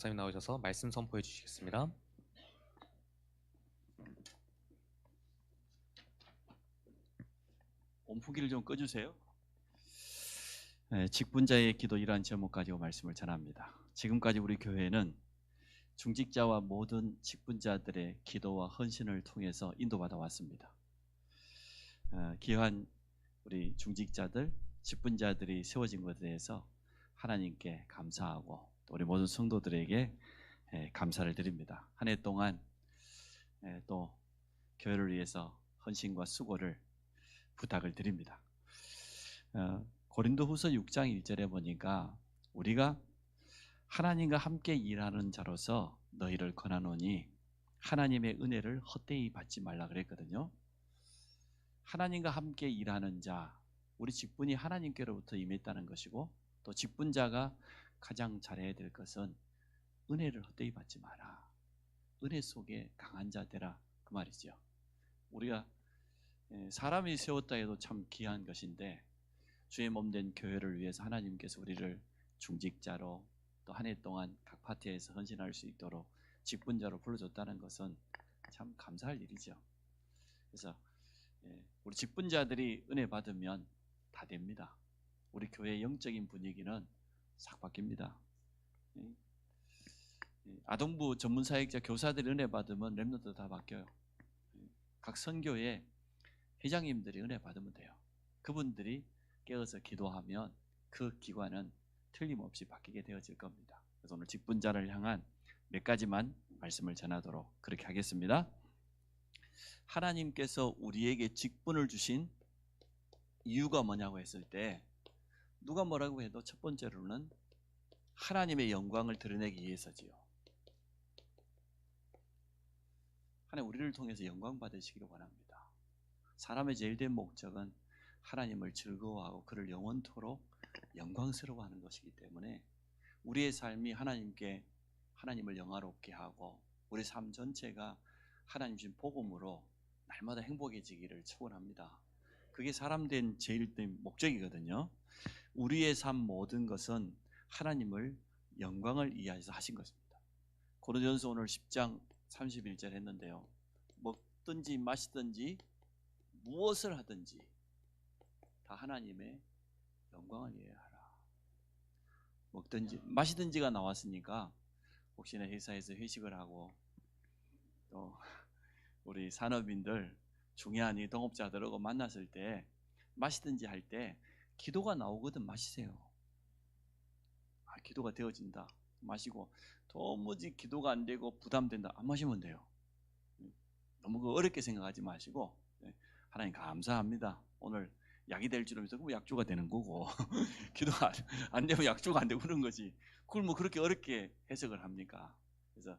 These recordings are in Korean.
목사님 나오셔서 말씀 선포해 주시겠습니다. 온풍기를 좀 꺼주세요. 직분자의 기도 이러한 제목 가지고 말씀을 전합니다. 지금까지 우리 교회는 중직자와 모든 직분자들의 기도와 헌신을 통해서 인도받아 왔습니다. 귀한 우리 중직자들, 직분자들이 세워진 것에 대해서 하나님께 감사하고 또 우리 모든 성도들에게 감사를 드립니다. 한 해 동안 또 교회를 위해서 헌신과 수고를 부탁을 드립니다. 고린도후서 6장 1절에 보니까 우리가 하나님과 함께 일하는 자로서 너희를 권하노니 하나님의 은혜를 헛되이 받지 말라 그랬거든요. 하나님과 함께 일하는 자, 우리 직분이 하나님께로부터 임했다는 것이고 또 직분자가 가장 잘해야 될 것은 은혜를 헛되이 받지 마라. 은혜 속에 강한 자 되라 그 말이죠. 우리가 사람이 세웠다 해도 참 귀한 것인데 주의 몸된 교회를 위해서 하나님께서 우리를 중직자로 또 한 해 동안 각 파트에서 헌신할 수 있도록 직분자로 불러줬다는 것은 참 감사할 일이죠. 그래서 우리 직분자들이 은혜 받으면 다 됩니다. 우리 교회의 영적인 분위기는 싹 바뀝니다. 아동부 전문사역자 교사들이 은혜 받으면 렘넌트 다 바뀌어요. 각 선교회 회장님들이 은혜 받으면 돼요. 그분들이 깨어서 기도하면 그 기관은 틀림없이 바뀌게 되어질 겁니다. 그래서 오늘 직분자를 향한 몇 가지만 말씀을 전하도록 그렇게 하겠습니다. 하나님께서 우리에게 직분을 주신 이유가 뭐냐고 했을 때 누가 뭐라고 해도 첫 번째로는 하나님의 영광을 드러내기 위해서지요. 하나님 우리를 통해서 영광 받으시기를 원합니다. 사람의 제일 된 목적은 하나님을 즐거워하고 그를 영원토록 영광스러워하는 것이기 때문에 우리의 삶이 하나님을 영화롭게 하고 우리 삶 전체가 하나님 주신 복음으로 날마다 행복해지기를 축원합니다. 그게 사람 된 제일 된 목적이거든요. 우리의 삶 모든 것은 하나님을 영광을 위하여서 하신 것입니다. 고린도전서 오늘 10장 31절 했는데요. 먹든지 마시든지 무엇을 하든지 다 하나님의 영광을 위해 하라. 먹든지 마시든지가 나왔으니까 혹시나 회사에서 회식을 하고 또 우리 산업인들 중요한 이 동업자들하고 만났을 때 마시든지 할 때 기도가 나오거든 마시세요. 기도가 되어진다. 마시고 도무지 기도가 안 되고 부담된다. 안 마시면 돼요. 너무 어렵게 생각하지 마시고 하나님 감사합니다. 오늘 약이 될 줄 알면서 그럼 약주가 되는 거고 기도가 안 되면 약주가 안 되고 그런 거지. 그걸 뭐 그렇게 어렵게 해석을 합니까? 그래서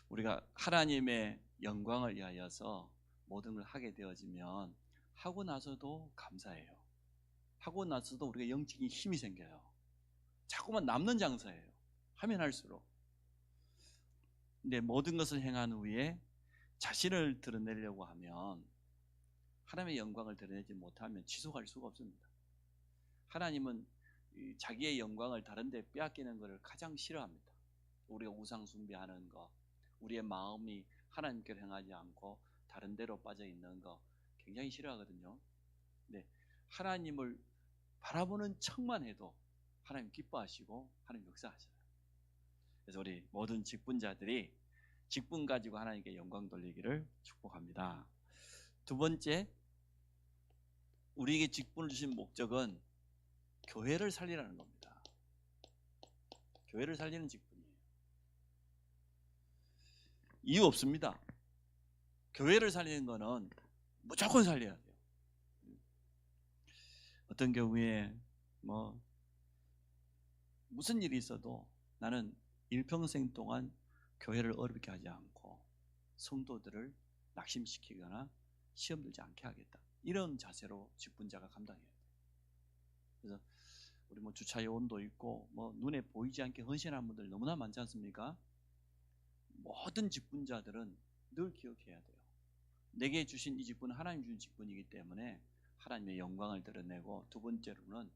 우리가 하나님의 영광을 위하여서 모든 걸 하게 되어지면 하고 나서도 감사해요. 하고 나서도 우리가 영적인 힘이 생겨요. 자꾸만 남는 장사예요. 하면 할수록. 근데 모든 것을 행한 후에 자신을 드러내려고 하면 하나님의 영광을 드러내지 못하면 지속할 수가 없습니다. 하나님은 자기의 영광을 다른 데 빼앗기는 것을 가장 싫어합니다. 우리가 우상 숭배하는 것, 우리의 마음이 하나님께로 향하지 않고 다른 데로 빠져 있는 것 굉장히 싫어하거든요. 근데 하나님을 바라보는 척만 해도 하나님 기뻐하시고 하나님 역사하셔요. 그래서 우리 모든 직분자들이 직분 가지고 하나님께 영광 돌리기를 축복합니다. 두 번째, 우리에게 직분을 주신 목적은 교회를 살리라는 겁니다. 교회를 살리는 직분이에요. 이유 없습니다. 교회를 살리는 거는 무조건 살려야 돼요. 어떤 경우에 무슨 일이 있어도 나는 일평생 동안 교회를 어렵게 하지 않고 성도들을 낙심시키거나 시험 들지 않게 하겠다. 이런 자세로 직분자가 감당해야 돼요. 그래서 우리 주차 요원도 있고 눈에 보이지 않게 헌신하는 분들 너무나 많지 않습니까? 모든 직분자들은 늘 기억해야 돼요. 내게 주신 이 직분은 하나님 주신 직분이기 때문에 하나님의 영광을 드러내고 두 번째로는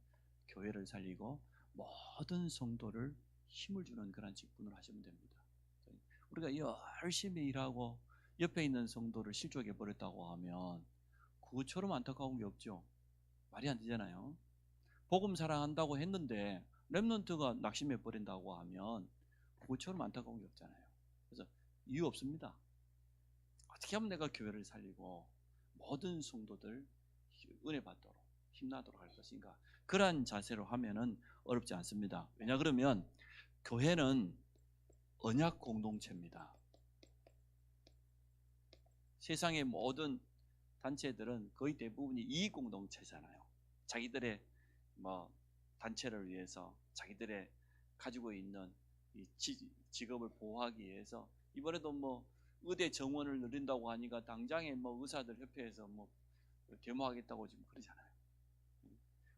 교회를 살리고 모든 성도를 힘을 주는 그런 직분을 하시면 됩니다. 우리가 열심히 일하고 옆에 있는 성도를 실족해 버렸다고 하면 그것처럼 안타까운 게 없죠. 말이 안 되잖아요. 복음 사랑한다고 했는데 렘넌트가 낙심해 버린다고 하면 그것처럼 안타까운 게 없잖아요. 그래서 이유 없습니다. 어떻게 하면 내가 교회를 살리고 모든 성도들 은혜 받도록 힘나도록 할 것인가, 그러한 자세로 하면은 어렵지 않습니다. 왜냐 그러면 교회는 언약 공동체입니다. 세상의 모든 단체들은 거의 대부분이 이익 공동체잖아요. 자기들의 단체를 위해서, 자기들의 가지고 있는 이 직업을 보호하기 위해서, 이번에도 의대 정원을 누린다고 하니까 당장에 의사들 협회에서 데모하겠다고 지금 그러잖아요.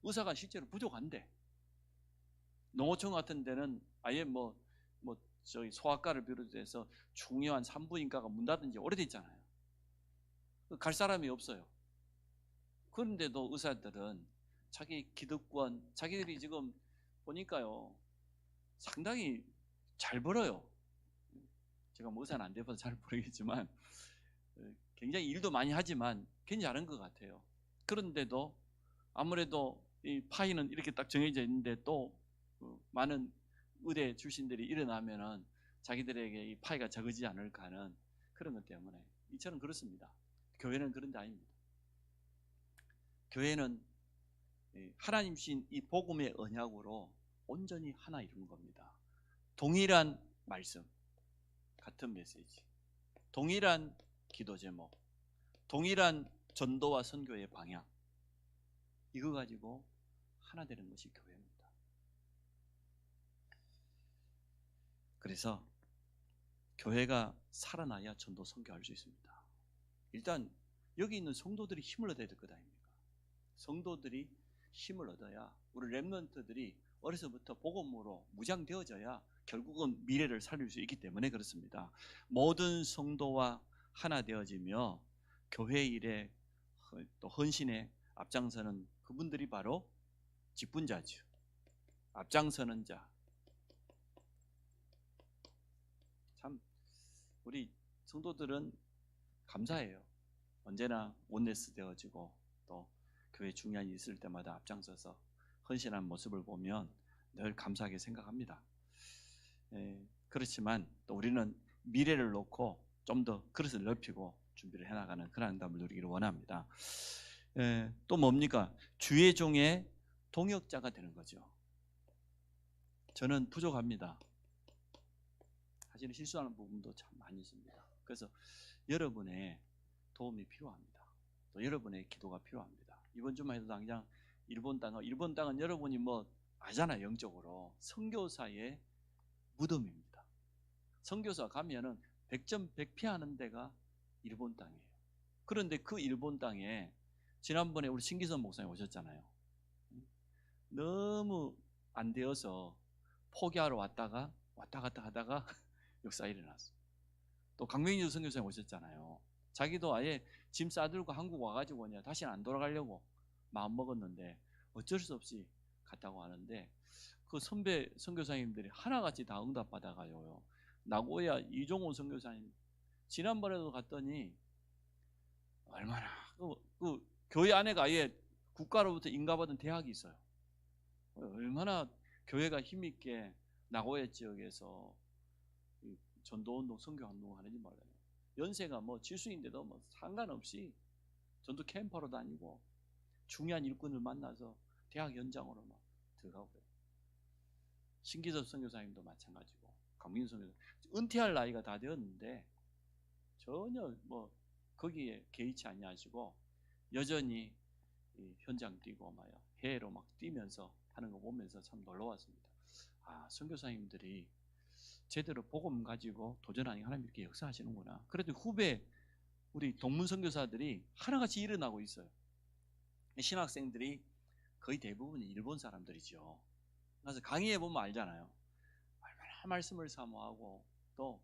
의사가 실제로 부족한데, 농어촌 같은 데는 아예 저희 소아과를 비롯해서 중요한 산부인과가 문 닫은 지 오래됐잖아요. 갈 사람이 없어요. 그런데도 의사들은 자기 기득권, 자기들이 지금 보니까요 상당히 잘 벌어요. 제가 의사는 안 돼서 잘 모르겠지만 굉장히 일도 많이 하지만 굉장히 잘한 것 같아요. 그런데도 아무래도 이 파이는 이렇게 딱 정해져 있는데 또 많은 의대 출신들이 일어나면은 자기들에게 이 파이가 적어지지 않을까 하는 그런 것 때문에 이처럼 그렇습니다. 교회는 그런 데 아닙니다. 교회는 하나님 신 이 복음의 언약으로 온전히 하나 이룬 겁니다. 동일한 말씀, 같은 메시지, 동일한 기도 제목, 동일한 전도와 선교의 방향, 이거 가지고 하나 되는 것이 교회입니다. 그래서 교회가 살아나야 전도 선교할 수 있습니다. 일단 여기 있는 성도들이 힘을 얻어야 될 것 아닙니까? 성도들이 힘을 얻어야, 우리 렘넌트들이 어려서부터 복음으로 무장되어져야 결국은 미래를 살릴 수 있기 때문에 그렇습니다. 모든 성도와 하나 되어지며 교회 일에 또 헌신에 앞장서는 그분들이 바로 직분자죠. 앞장서는 자. 참 우리 성도들은 감사해요. 언제나 원네스 되어지고 또 교회 중요한 일 있을 때마다 앞장서서 헌신한 모습을 보면 늘 감사하게 생각합니다. 그렇지만 또 우리는 미래를 놓고 좀 더 그릇을 넓히고 준비를 해나가는 그런 응답을 누리기를 원합니다. 또 뭡니까? 주의 종의 동역자가 되는 거죠. 저는 부족합니다. 사실은 실수하는 부분도 참 많이 있습니다. 그래서 여러분의 도움이 필요합니다. 또 여러분의 기도가 필요합니다. 이번 주만 해도 당장 일본 땅은 여러분이 아잖아요. 영적으로 선교사의 무덤입니다. 선교사 가면은 100점 100패 하는 데가 일본 땅이에요. 그런데 그 일본 땅에 지난번에 우리 신기선 목사님 오셨잖아요. 너무 안 되어서 포기하러 왔다 갔다 하다가 역사 일어났어요. 또 강명주 선교사님 오셨잖아요. 자기도 아예 짐 싸들고 한국 와가지고 다시는 안 돌아가려고 마음 먹었는데 어쩔 수 없이 갔다고 하는데, 그 선배 선교사님들이 하나같이 다 응답받아가지고요. 나고야 이종호 선교사님 지난번에도 갔더니 얼마나 그 교회 안에가 아예 국가로부터 인가받은 대학이 있어요. 얼마나 교회가 힘있게 나고야 지역에서 전도운동, 선교운동을 하는지 몰라요. 연세가 지수인데도 상관없이 전도 캠퍼로 다니고 중요한 일꾼을 만나서 대학 연장으로 들어가고 그래요. 신기섭 선교사님도 마찬가지고, 강민수 선교사님 은퇴할 나이가 다 되었는데 전혀 거기에 개의치 아니하시고 여전히 현장 뛰고 해외로 뛰면서 하는 거 보면서 참 놀라웠습니다. 선교사님들이 제대로 복음 가지고 도전하니 하나님 이렇게 역사하시는구나. 그래도 후배 우리 동문 선교사들이 하나같이 일어나고 있어요. 신학생들이 거의 대부분이 일본 사람들이죠. 그래서 강의해 보면 알잖아요. 얼마나 말씀을 사모하고 또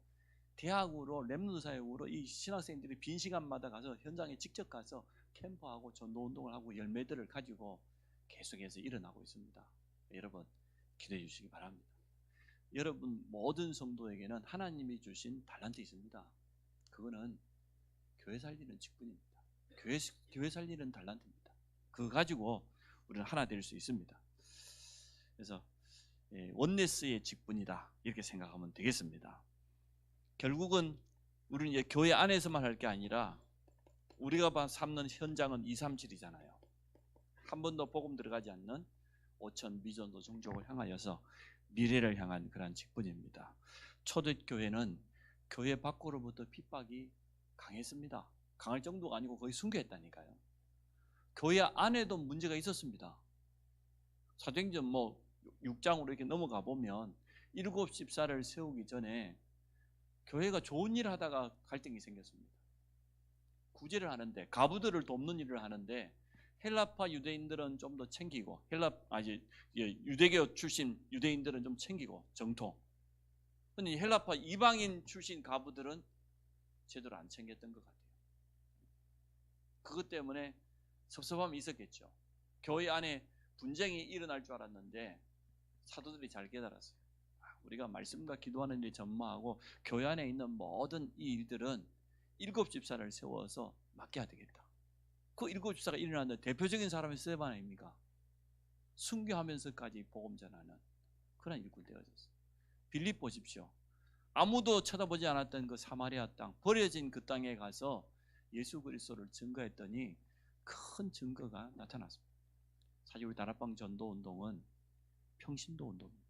대학으로 렘넌트 사역으로 이 신학생들이 빈 시간마다 가서 현장에 직접 가서 캠프하고 전도 운동을 하고 열매들을 가지고 계속해서 일어나고 있습니다. 여러분 기도해 주시기 바랍니다. 여러분 모든 성도에게는 하나님이 주신 달란트 있습니다. 그거는 교회 살리는 직분입니다. 교회 살리는 달란트입니다. 그거 가지고 우리는 하나 될 수 있습니다. 그래서 원네스의 직분이다 이렇게 생각하면 되겠습니다. 결국은 우리는 이제 교회 안에서만 할 게 아니라 우리가 삼는 현장은 237이잖아요. 한 번도 복음 들어가지 않는 5천 미전도 종족을 향하여서 미래를 향한 그런 직분입니다. 초대교회는 교회 밖으로부터 핍박이 강했습니다. 강할 정도가 아니고 거의 순교했다니까요. 교회 안에도 문제가 있었습니다. 사도행전 6장으로 이렇게 넘어가 보면 7 집사를 세우기 전에 교회가 좋은 일을 하다가 갈등이 생겼습니다. 구제를 하는데, 가부들을 돕는 일을 하는데 헬라파 유대인들은 좀 더 챙기고 유대교 출신 유대인들은 좀 챙기고 정통. 근데 헬라파 이방인 출신 가부들은 제대로 안 챙겼던 것 같아요. 그것 때문에 섭섭함이 있었겠죠. 교회 안에 분쟁이 일어날 줄 알았는데 사도들이 잘 깨달았어요. 우리가 말씀과 기도하는 데 전무하고 교회 안에 있는 모든 이 일들은 7 집사를 세워서 맡겨야 되겠다. 그 7 집사가 일어나는 대표적인 사람이 스데반 아닙니까? 순교하면서까지 복음 전하는 그런 일꾼 되어졌어요. 빌립 보십시오. 아무도 쳐다보지 않았던 그 사마리아 땅, 버려진 그 땅에 가서 예수 그리스도를 증거했더니 큰 증거가 나타났습니다. 사실 우리 다락방 전도 운동은 평신도 운동입니다.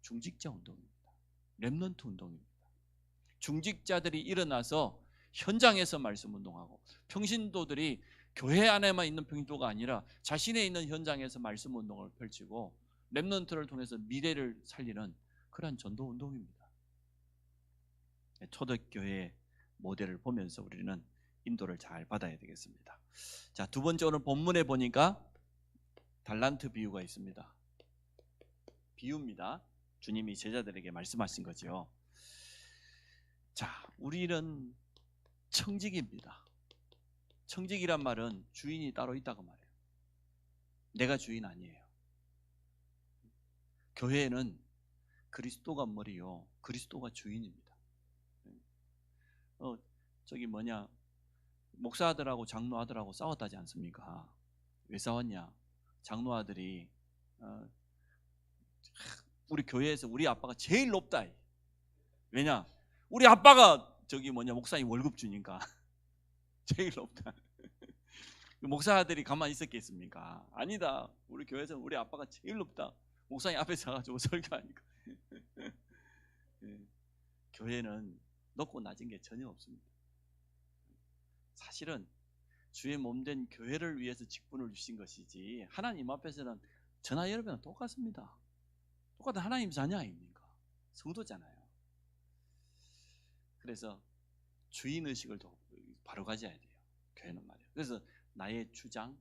중직자 운동입니다. 렘넌트 운동입니다. 중직자들이 일어나서 현장에서 말씀 운동하고, 평신도들이 교회 안에만 있는 평신도가 아니라 자신의 있는 현장에서 말씀 운동을 펼치고 렘넌트를 통해서 미래를 살리는 그러한 전도 운동입니다. 초대교회의 모델을 보면서 우리는 인도를 잘 받아야 되겠습니다. 자, 두 번째, 오늘 본문에 보니까 달란트 비유가 있습니다. 비유입니다. 주님이 제자들에게 말씀하신 거죠. 자, 우리는 청직입니다. 청직이란 말은 주인이 따로 있다고 말해요. 내가 주인 아니에요. 교회에는 그리스도가 머리요, 그리스도가 주인입니다. 목사들하고 장로아들하고 싸웠다지 않습니까? 왜 싸웠냐? 장로아들이 우리 교회에서 우리 아빠가 제일 높다. 왜냐? 우리 아빠가 목사님 월급 주니까 제일 높다. 목사들이 가만히 있었겠습니까? 아니다. 우리 교회에서 우리 아빠가 제일 높다. 목사님 앞에 서가지고 설교하니까. 교회는 높고 낮은 게 전혀 없습니다. 사실은 주의 몸된 교회를 위해서 직분을 주신 것이지 하나님 앞에서는 저나 여러분은 똑같습니다. 똑같은 하나님 자녀 아닙니까? 성도잖아요. 그래서 주인의식을 바로 가져야 돼요. 교회는 말이에요. 그래서 나의 주장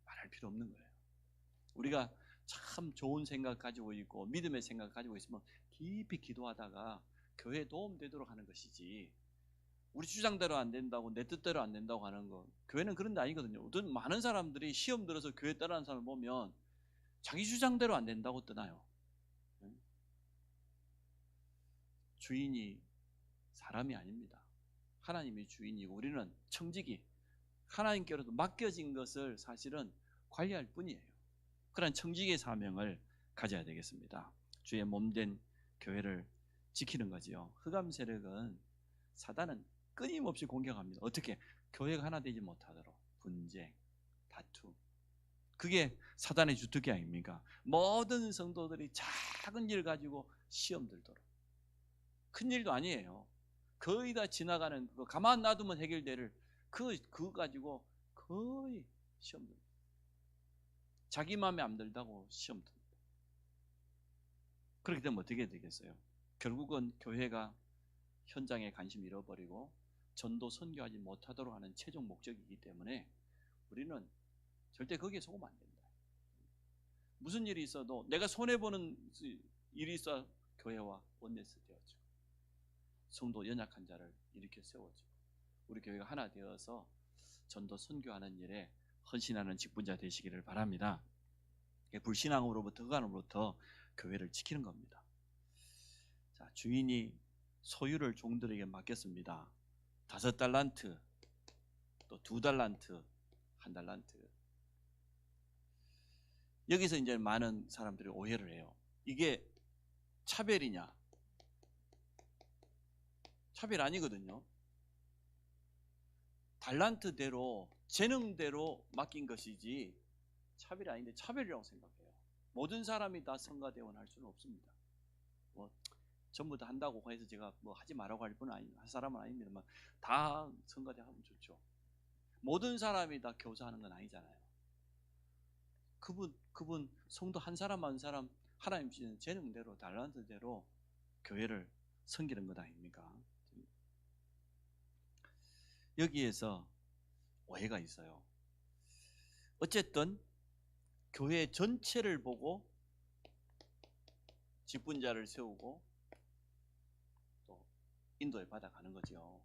말할 필요 없는 거예요. 우리가 참 좋은 생각 가지고 있고 믿음의 생각 가지고 있으면 깊이 기도하다가 교회에 도움되도록 하는 것이지, 우리 주장대로 안 된다고 내 뜻대로 안 된다고 하는 거, 교회는 그런 데 아니거든요. 많은 사람들이 시험 들어서 교회 떠나는 사람을 보면 자기 주장대로 안 된다고 떠나요. 주인이 사람이 아닙니다. 하나님이 주인이고 우리는 청직이 하나님께로도 맡겨진 것을 사실은 관리할 뿐이에요. 그런 청직의 사명을 가져야 되겠습니다. 주의 몸된 교회를 지키는 거지요. 흑암 세력은, 사단은 끊임없이 공격합니다. 어떻게? 교회가 하나 되지 못하도록 분쟁, 다툼. 그게 사단의 주특기 아닙니까? 모든 성도들이 작은 일 가지고 시험 들도록. 큰 일도 아니에요. 거의 다 지나가는, 가만 놔두면 해결될 그거 가지고 거의 시험 듭니다. 자기 마음에 안 들다고 시험 듭니다. 그렇게 되면 어떻게 되겠어요? 결국은 교회가 현장에 관심 잃어버리고 전도 선교하지 못하도록 하는 최종 목적이기 때문에 우리는 절대 거기에 속으면 안 된다. 무슨 일이 있어도 내가 손해보는 일이 있어 교회와 원네스 되어지고 성도 연약한 자를 일으켜 세워주고 우리 교회가 하나 되어서 전도 선교하는 일에 헌신하는 직분자 되시기를 바랍니다. 불신앙으로부터 흑암으로부터 교회를 지키는 겁니다. 자, 주인이 소유를 종들에게 맡겼습니다. 5달란트, 또 2달란트, 1달란트. 여기서 이제 많은 사람들이 오해를 해요. 이게 차별이냐? 차별 아니거든요. 달란트대로 재능대로 맡긴 것이지 차별이 아닌데 차별이라고 생각해요. 모든 사람이 다 성가대원 할 수는 없습니다. 뭐 전부 다 한다고 해서 제가 뭐 하지 말라고 할 분은 할 사람은 아닙니다만 다 성가대 하면 좋죠. 모든 사람이 다 교사하는 건 아니잖아요. 그분 성도 한 사람 한 사람 하나님 주시는 재능대로 달란트대로 교회를 섬기는 것 아닙니까? 여기에서 오해가 있어요. 어쨌든 교회 전체를 보고 직분자를 세우고 또 인도에 받아가는 거죠.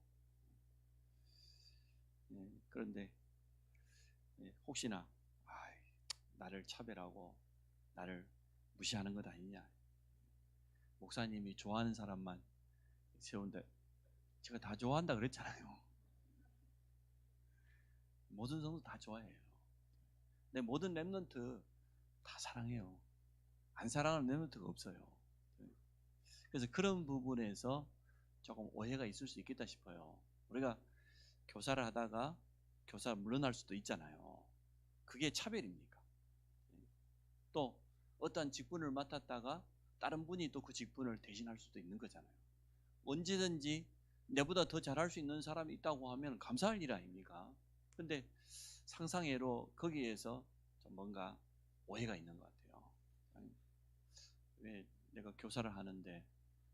그런데 혹시나 나를 차별하고 나를 무시하는 것 아니냐, 목사님이 좋아하는 사람만 세운데 제가 다 좋아한다 그랬잖아요. 모든 성도 다 좋아해요. 내 모든 렘넌트 다 사랑해요. 안 사랑하는 렘넌트가 없어요. 그래서 그런 부분에서 조금 오해가 있을 수 있겠다 싶어요. 우리가 교사를 하다가 교사 물러날 수도 있잖아요. 그게 차별입니까? 또 어떤 직분을 맡았다가 다른 분이 또 그 직분을 대신할 수도 있는 거잖아요. 언제든지 내보다 더 잘할 수 있는 사람이 있다고 하면 감사할 일 아닙니까? 근데 상상외로 거기에서 좀 뭔가 오해가 있는 것 같아요. 왜 내가 교사를 하는데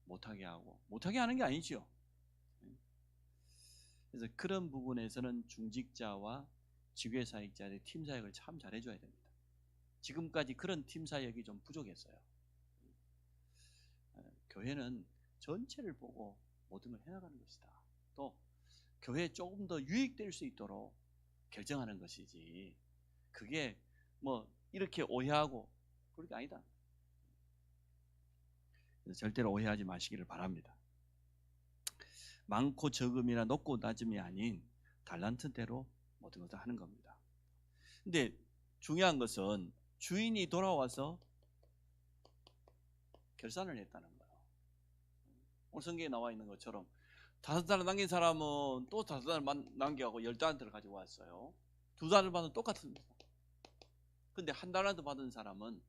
못하게 하고, 못하게 하는 게 아니죠. 그래서 그런 부분에서는 중직자와 지교사역자의 팀 사역을 참 잘해줘야 됩니다. 지금까지 그런 팀 사역이 좀 부족했어요. 교회는 전체를 보고 모든 걸 해나가는 것이다. 또 교회에 조금 더 유익될 수 있도록 결정하는 것이지, 그게 뭐 이렇게 오해하고 그런 게 아니다. 그래서 절대로 오해하지 마시기를 바랍니다. 많고 적음이나 높고 낮음이 아닌 달란트대로 모든 것을 하는 겁니다. 근데 중요한 것은 주인이 돌아와서 결산을 했다는 거예요. 오늘 성경에 나와 있는 것처럼 5달러 남긴 사람은 또 5달러 남겨가고 10달러를 가지고 왔어요. 2달러 받은 똑같습니다. 근데 1달러 받은 사람은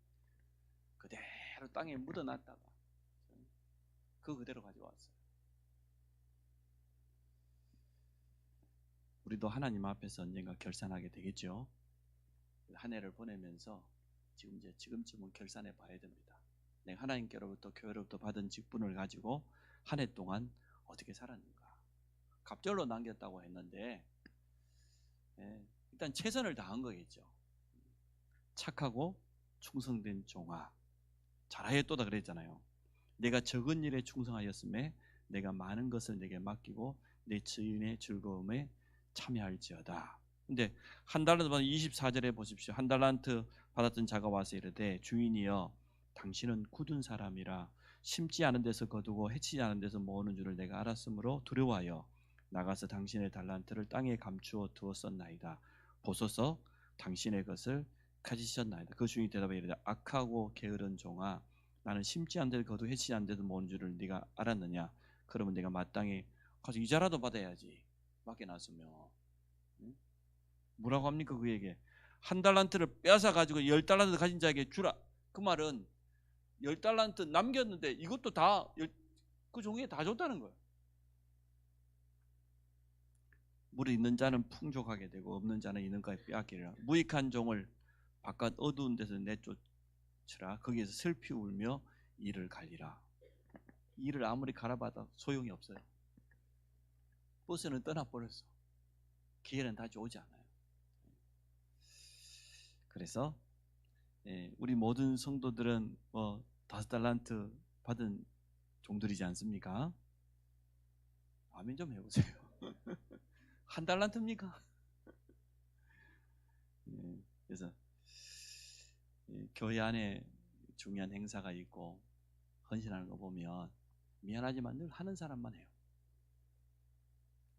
그대로 땅에 묻어놨다가 그대로 가지고 왔어요. 우리도 하나님 앞에서 언젠가 결산하게 되겠죠. 한 해를 보내면서 지금쯤은 결산해 봐야 됩니다. 내가 하나님께로부터 교회로부터 받은 직분을 가지고 한 해 동안 어떻게 살았는가. 갑절로 남겼다고 했는데 일단 최선을 다한 거겠죠. 착하고 충성된 종아, 잘하였도다 그랬잖아요. 내가 적은 일에 충성하였음에 내가 많은 것을 내게 맡기고 내 주인의 즐거움에 참여할지어다. 근데 1달란트 받은 24절에 보십시오. 1달란트 받았던 자가 와서 이르되 주인이여 당신은 굳은 사람이라 심지 않은 데서 거두고 해치지 않은 데서 모으는 줄을 내가 알았으므로 두려워하여 나가서 당신의 달란트를 땅에 감추어 두었었나이다. 보소서 당신의 것을 가지셨나이다. 그 주인이 대답하여 이르되 악하고 게으른 종아, 나는 심지 않은 데서 거두고 해치지 않은 데서 모으는 줄을 네가 알았느냐? 그러면 내가 마땅히 가서 이자라도 받아야지. 맡겨놨으면. 뭐라고 합니까? 그에게 1달란트를 빼앗아 가지고 10달란트 가진 자에게 주라. 그 말은 10달란트 남겼는데 이것도 다 그 종에게 다 줬다는 거예요. 물이 있는 자는 풍족하게 되고 없는 자는 있는 것에 빼앗기리라. 무익한 종을 바깥 어두운 데서 내쫓으라. 거기에서 슬피 울며 이를 갈리라. 이를 아무리 갈아봐도 소용이 없어요. 버스는 떠나버렸어. 기회는 다시 오지 않아요. 그래서 우리 모든 성도들은 5달란트 받은 종들이지 않습니까? 아멘 좀 해보세요. 1달란트입니까? 그래서 교회 안에 중요한 행사가 있고 헌신하는 거 보면 미안하지만 늘 하는 사람만 해요.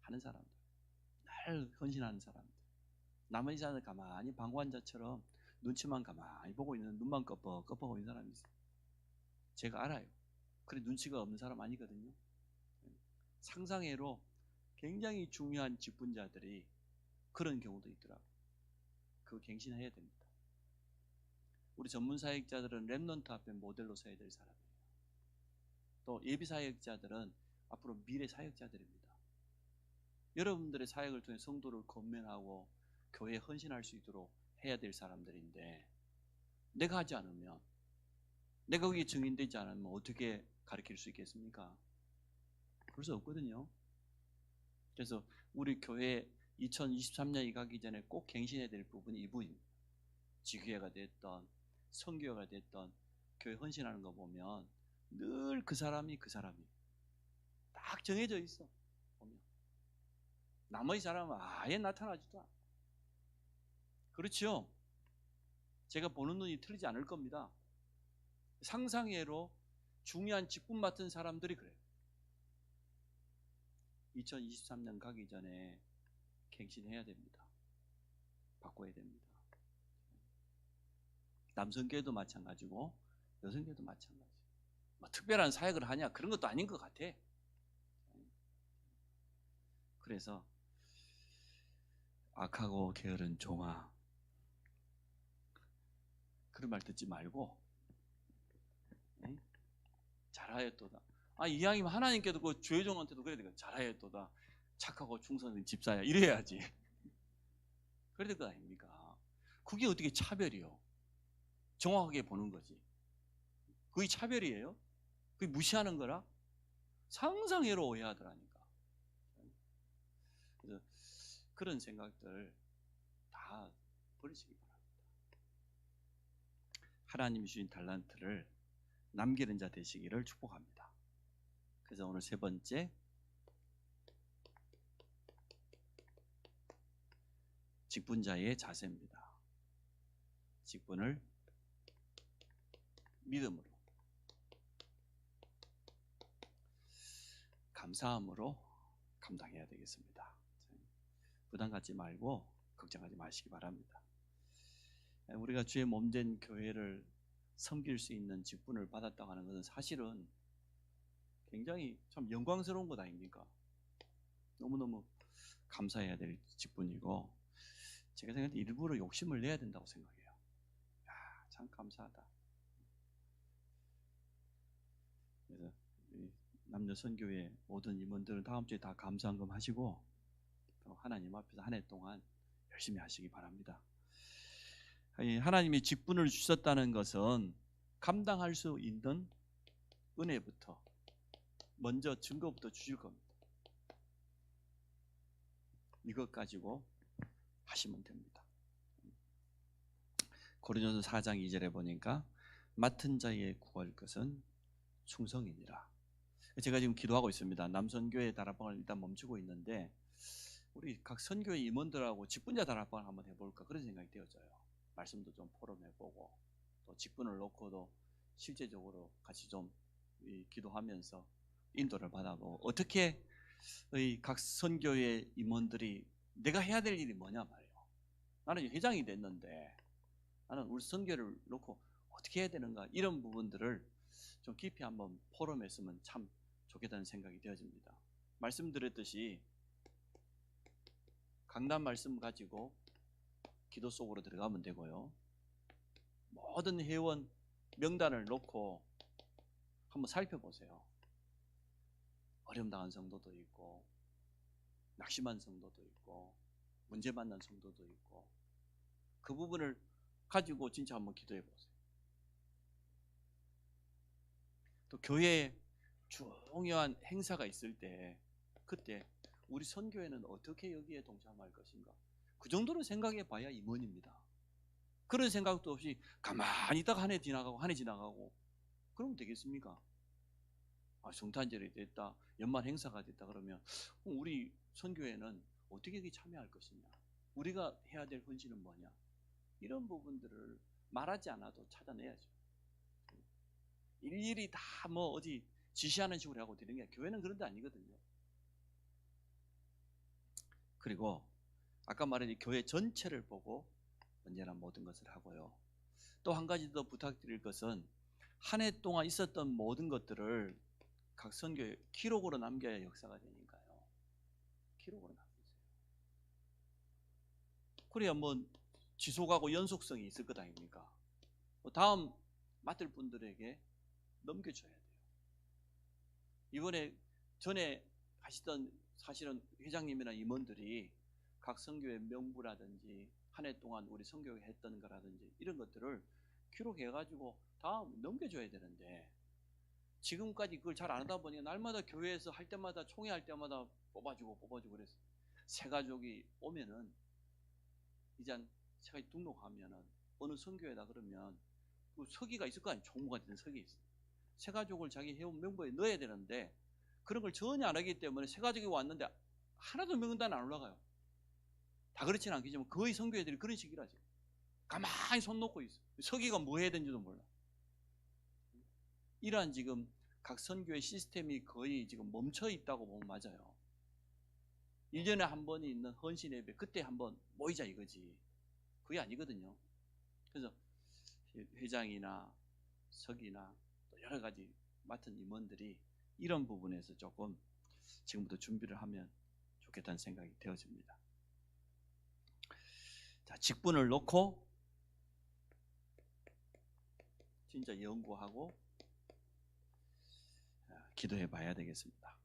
하는 사람들, 늘 헌신하는 사람들. 나머지 사람들 가만히 방관자처럼 눈치만 가만히 보고 있는, 눈만 껌뻑껌뻑 있는 사람이 있어요. 제가 알아요. 그래, 눈치가 없는 사람 아니거든요. 상상외로 굉장히 중요한 직분자들이 그런 경우도 있더라고요. 그거 갱신해야 됩니다. 우리 전문 사역자들은 렘넌트 앞에 모델로 서야 될 사람이에요. 또 예비 사역자들은 앞으로 미래 사역자들입니다. 여러분들의 사역을 통해 성도를 건면하고 교회에 헌신할 수 있도록 해야 될 사람들인데, 내가 하지 않으면, 내가 거기에 증인되지 않으면 어떻게 가르칠 수 있겠습니까? 그럴 수 없거든요. 그래서 우리 교회 2023년이 가기 전에 꼭 갱신해야 될 부분이 이 부분입니다. 지교회가 됐던 선교회가 됐던 교회 헌신하는 거 보면 늘 그 사람이 딱 정해져 있어. 보면 나머지 사람은 아예 나타나지도 않아. 그렇죠? 제가 보는 눈이 틀리지 않을 겁니다. 상상외로 중요한 직분 맡은 사람들이 그래요. 2023년 가기 전에 갱신해야 됩니다. 바꿔야 됩니다. 남성교회도 마찬가지고 여성교회도 마찬가지. 뭐 특별한 사역을 하냐 그런 것도 아닌 것 같아. 그래서 악하고 게으른 종아, 그런 말 듣지 말고 잘하였도다. 이왕이면 하나님께도 그 주의종한테도 그래야 되겠다. 잘하였도다. 착하고 충성된 집사야. 이래야지. 그래야 될 거 아닙니까? 그게 어떻게 차별이요? 정확하게 보는 거지. 그게 차별이에요? 그게 무시하는 거라? 상상외로 오해하더라니까. 그래서 그런 생각들 다 버리시기 바랍니다. 하나님이 주신 달란트를 남기는 자 되시기를 축복합니다. 그래서 오늘 세 번째, 직분자의 자세입니다. 직분을 믿음으로, 감사함으로 감당해야 되겠습니다. 부담 갖지 말고 걱정하지 마시기 바랍니다. 우리가 주의 몸된 교회를 섬길 수 있는 직분을 받았다고 하는 것은 사실은 굉장히 참 영광스러운 것 아닙니까? 너무너무 감사해야 될 직분이고, 제가 생각할 때 일부러 욕심을 내야 된다고 생각해요. 참 감사하다. 그래서 남녀 선교회 모든 임원들은 다음 주에 다 감사한금 하시고 하나님 앞에서 한 해 동안 열심히 하시기 바랍니다. 하나님이 직분을 주셨다는 것은 감당할 수 있는 은혜부터 먼저 증거부터 주실 겁니다. 이것 가지고 하시면 됩니다. 고린도서 4장 2절에 보니까 맡은 자의 구할 것은 충성이니라. 제가 지금 기도하고 있습니다. 남선교회 다락방을 일단 멈추고 있는데 우리 각 선교회 임원들하고 직분자 다락방을 한번 해볼까 그런 생각이 되어져요. 말씀도 좀 포럼해보고 또 직분을 놓고도 실제적으로 같이 좀 기도하면서 인도를 받아보고 어떻게 각 선교회 임원들이 내가 해야 될 일이 뭐냐 말이에요. 나는 회장이 됐는데 나는 우리 선교를 놓고 어떻게 해야 되는가 이런 부분들을 좀 깊이 한번 포럼했으면 참 좋겠다는 생각이 되어집니다. 말씀드렸듯이 강단 말씀 가지고 기도 속으로 들어가면 되고요. 모든 회원 명단을 놓고 한번 살펴보세요. 어려움 당한 성도도 있고 낙심한 성도도 있고 문제 만난 성도도 있고 그 부분을 가지고 진짜 한번 기도해 보세요. 또 교회에 중요한 행사가 있을 때 그때 우리 선교회는 어떻게 여기에 동참할 것인가 그 정도로 생각해 봐야 임원입니다. 그런 생각도 없이 가만히 있다가 한 해 지나가고 그러면 되겠습니까? 성탄절이 됐다 연말 행사가 됐다 그러면 우리 선교회는 어떻게 여기 참여할 것이냐 우리가 해야 될 헌신은 뭐냐 이런 부분들을 말하지 않아도 찾아내야죠. 일일이 다 뭐 어디 지시하는 식으로 하고 드리는 게 교회는 그런 데 아니거든요. 그리고 아까 말한 이 교회 전체를 보고 언제나 모든 것을 하고요. 또 한 가지 더 부탁드릴 것은 한 해 동안 있었던 모든 것들을 각 선교에 기록으로 남겨야 역사가 되니까요. 기록으로 남기세요. 그래야 뭐 지속하고 연속성이 있을 것 아닙니까? 다음 맡을 분들에게 넘겨줘야 돼요. 이번에 전에 하시던 사실은 회장님이나 임원들이 각 선교의 명부라든지 한 해 동안 우리 선교회 했던 거라든지 이런 것들을 기록해가지고 다음 넘겨줘야 되는데 지금까지 그걸 잘 안 하다 보니까 날마다 교회에서 할 때마다 총회할 때마다 뽑아주고 그래서 새가족이 오면은 이제 새가족 등록하면은 어느 선교회다 그러면 그 서기가 있을 거 아니에요. 총무가 되는 서기 있어요. 새가족을 자기 회원 명부에 넣어야 되는데 그런 걸 전혀 안 하기 때문에 새가족이 왔는데 하나도 명단에 안 올라가요. 다 그렇지는 않겠지만 거의 선교회들이 그런 식이라 지금. 가만히 손 놓고 있어. 서기가 뭐 해야 되는지도 몰라. 이러한 지금 각 선교회 시스템이 거의 지금 멈춰 있다고 보면 맞아요. 1년에 한 번이 있는 헌신 예배 그때 한번 모이자 이거지. 그게 아니거든요. 그래서 회장이나 서기나 또 여러 가지 맡은 임원들이 이런 부분에서 조금 지금부터 준비를 하면 좋겠다는 생각이 되어집니다. 자, 직분을 놓고 진짜 연구하고 기도해 봐야 되겠습니다.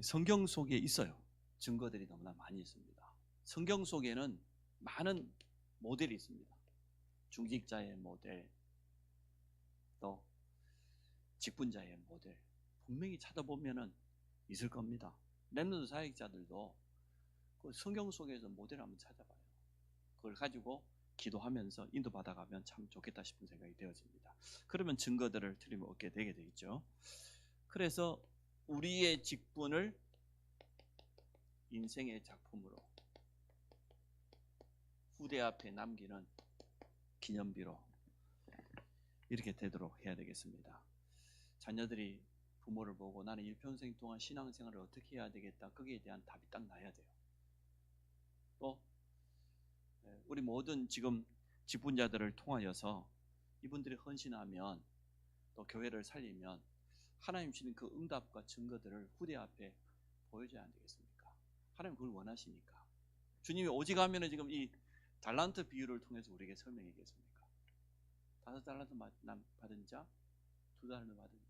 성경 속에 있어요. 증거들이 너무나 많이 있습니다. 성경 속에는 많은 모델이 있습니다. 중직자의 모델, 또 직분자의 모델 분명히 찾아보면은 있을 겁니다. 렘넌트 사역자들도 그 성경 속에서 모델 한번 찾아봐요. 그걸 가지고 기도하면서 인도받아가면 참 좋겠다 싶은 생각이 되어집니다. 그러면 증거들을 틀림없이 얻게 되게 되겠죠. 그래서 우리의 직분을 인생의 작품으로 후대 앞에 남기는 기념비로 이렇게 되도록 해야 되겠습니다. 자녀들이 부모를 보고 나는 일평생 동안 신앙생활을 어떻게 해야 되겠다. 거기에 대한 답이 딱 나야 돼요. 또 우리 모든 지금 직분자들을 통하여서 이분들이 헌신하면 또 교회를 살리면 하나님 주시는 그 응답과 증거들을 후대 앞에 보여줘야 안 되겠습니까? 하나님 그걸 원하시니까. 주님이 오직 하면은 지금 이 달란트 비유를 통해서 우리에게 설명하겠습니까? 5달란트 받은 자, 2달란트 받은 자.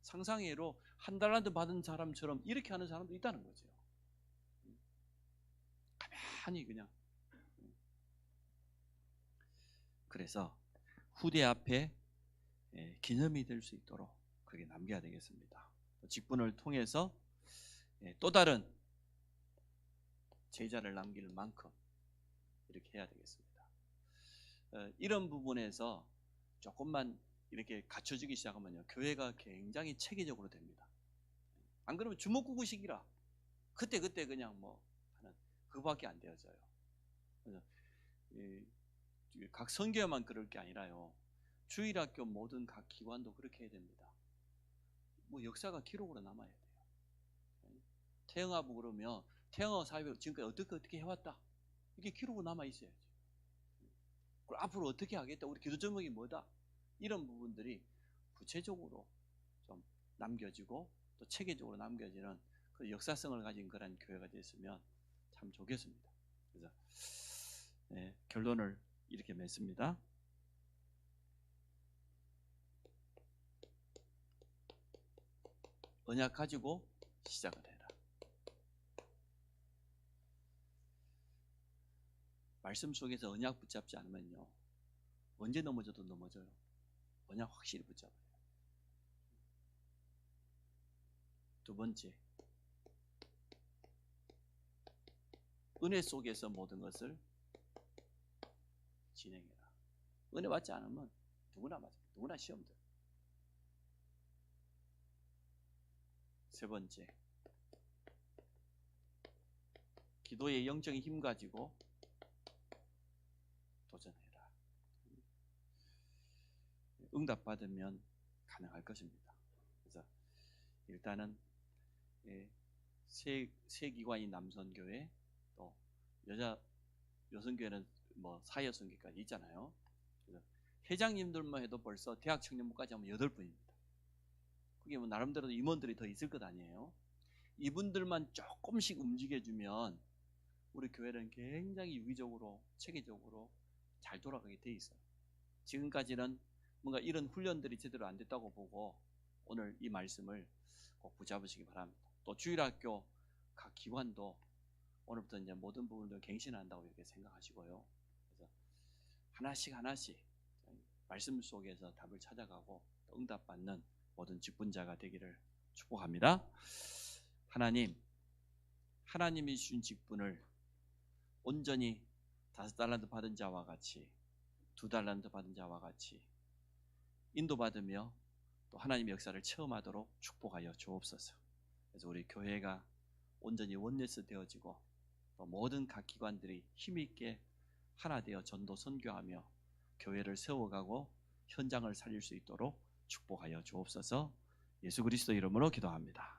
상상외로 1달란트 받은 사람처럼 이렇게 하는 사람도 있다는 거죠. 가만히 그냥. 그래서 후대 앞에 기념이 될 수 있도록 그렇게 남겨야 되겠습니다. 직분을 통해서 또 다른 제자를 남길 만큼 이렇게 해야 되겠습니다. 이런 부분에서 조금만 이렇게 갖춰지기 시작하면요, 교회가 굉장히 체계적으로 됩니다. 안 그러면 주먹구구식이라 그때 그냥 뭐 하는 그거밖에 안 되어져요. 그래서 각 선교회만 그럴 게 아니라요, 주일학교 모든 각 기관도 그렇게 해야 됩니다. 뭐 역사가 기록으로 남아야 돼요. 태영아부 그러면 태영아 사회 지금까지 어떻게 해왔다, 이게 기록으로 남아 있어야지. 그리고 앞으로 어떻게 하겠다, 우리 기도 제목이 뭐다, 이런 부분들이 구체적으로 좀 남겨지고 또 체계적으로 남겨지는 그 역사성을 가진 그런 교회가 됐으면 참 좋겠습니다. 그래서 결론을 이렇게 맺습니다. 언약 가지고 시작을 해라. 말씀 속에서 언약 붙잡지 않으면요, 언제 넘어져도 넘어져요. 언약 확실히 붙잡아요. 두 번째, 은혜 속에서 모든 것을 진행해라. 은혜 받지 않으면 누구나 맞아요. 누구나 시험 들어요. 세 번째, 기도의 영적인 힘 가지고 도전해라. 응답 받으면 가능할 것입니다. 그래서 일단은 세 기관인 남선교회, 또 여성교회는 뭐 사여성교까지 있잖아요. 그래서 회장님들만 해도 벌써 대학 청년부까지 하면 8분입니다. 그게 뭐 나름대로 임원들이 더 있을 것 아니에요. 이분들만 조금씩 움직여주면 우리 교회는 굉장히 유기적으로 체계적으로 잘 돌아가게 돼 있어요. 지금까지는 뭔가 이런 훈련들이 제대로 안 됐다고 보고 오늘 이 말씀을 꼭 붙잡으시기 바랍니다. 또 주일학교 각 기관도 오늘부터 이제 모든 부분들 갱신한다고 이렇게 생각하시고요. 그래서 하나씩 말씀 속에서 답을 찾아가고 응답받는 모든 직분자가 되기를 축복합니다. 하나님이 주신 직분을 온전히 5달란트 받은 자와 같이 2달란트 받은 자와 같이 인도받으며 또 하나님의 역사를 체험하도록 축복하여 주옵소서. 그래서 우리 교회가 온전히 원네스 되어지고 또 모든 각 기관들이 힘있게 하나 되어 전도 선교하며 교회를 세워가고 현장을 살릴 수 있도록 축복하여 주옵소서. 예수 그리스도 이름으로 기도합니다.